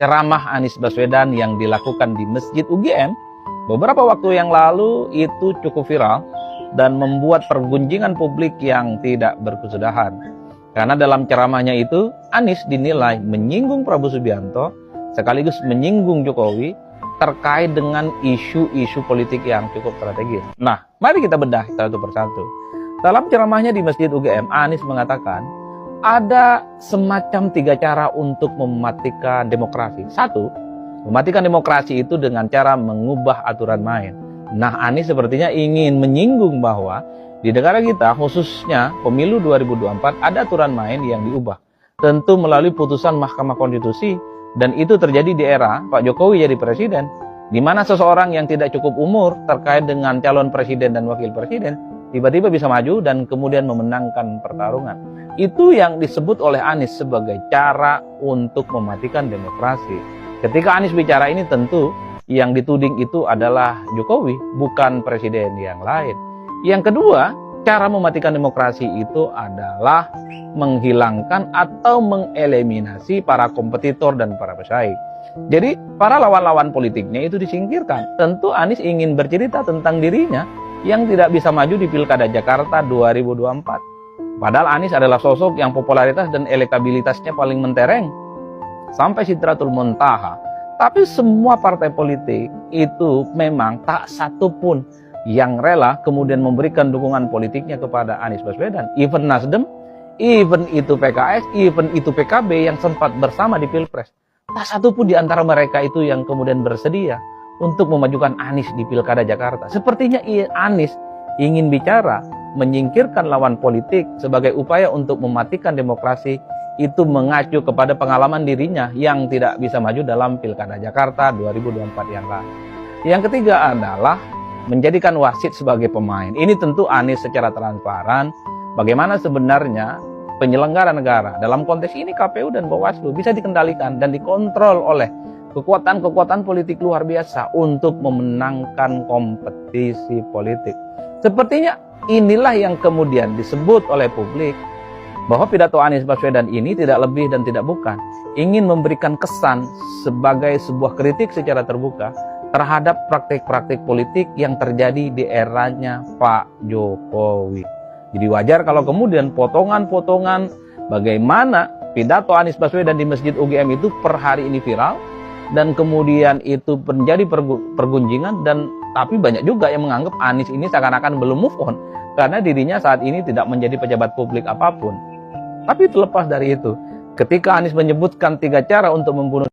ceramah Anies Baswedan yang dilakukan di Masjid UGM beberapa waktu yang lalu itu cukup viral dan membuat pergunjingan publik yang tidak berkesudahan. Karena dalam ceramahnya itu, Anies dinilai menyinggung Prabowo Subianto sekaligus menyinggung Jokowi terkait dengan isu-isu politik yang cukup strategis. Nah, mari kita bedah satu persatu. Dalam ceramahnya di Masjid UGM, Anies mengatakan ada semacam 3 cara untuk mematikan demokrasi. 1, mematikan demokrasi itu dengan cara mengubah aturan main. Nah, Anies sepertinya ingin menyinggung bahwa di negara kita, khususnya pemilu 2024, ada aturan main yang diubah. Tentu melalui putusan Mahkamah Konstitusi, dan itu terjadi di era Pak Jokowi jadi presiden, di mana seseorang yang tidak cukup umur terkait dengan calon presiden dan wakil presiden, tiba-tiba bisa maju dan kemudian memenangkan pertarungan. Itu yang disebut oleh Anies sebagai cara untuk mematikan demokrasi. Ketika Anies bicara ini tentu yang dituding itu adalah Jokowi, bukan presiden yang lain. Yang kedua, cara mematikan demokrasi itu adalah menghilangkan atau mengeliminasi para kompetitor dan para pesaing. Jadi para lawan-lawan politiknya itu disingkirkan. Tentu Anies ingin bercerita tentang dirinya yang tidak bisa maju di Pilkada Jakarta 2024. Padahal Anies adalah sosok yang popularitas dan elektabilitasnya paling mentereng sampai Sidratul Muntaha. Tapi semua partai politik itu memang tak satu pun yang rela kemudian memberikan dukungan politiknya kepada Anies Baswedan. Even Nasdem, even itu PKS, even itu PKB yang sempat bersama di Pilpres. Tak satu pun di antara mereka itu yang kemudian bersedia untuk memajukan Anies di Pilkada Jakarta. Sepertinya Anies ingin bicara menyingkirkan lawan politik sebagai upaya untuk mematikan demokrasi, itu mengacu kepada pengalaman dirinya yang tidak bisa maju dalam Pilkada Jakarta 2024 yang lalu. Yang ketiga adalah menjadikan wasit sebagai pemain. Ini tentu Anies secara transparan bagaimana sebenarnya penyelenggara negara, dalam konteks ini KPU dan Bawaslu, bisa dikendalikan dan dikontrol oleh kekuatan-kekuatan politik luar biasa untuk memenangkan kompetisi politik. Sepertinya inilah yang kemudian disebut oleh publik bahwa pidato Anies Baswedan ini tidak lebih dan tidak bukan ingin memberikan kesan sebagai sebuah kritik secara terbuka terhadap praktik-praktik politik yang terjadi di eranya Pak Jokowi. Jadi wajar kalau kemudian potongan-potongan bagaimana pidato Anies Baswedan di Masjid UGM itu per hari ini viral, dan kemudian itu menjadi pergunjingan, dan tapi banyak juga yang menganggap Anies ini seakan-akan belum move on karena dirinya saat ini tidak menjadi pejabat publik apapun. Tapi terlepas dari itu, ketika Anies menyebutkan 3 cara untuk membunuh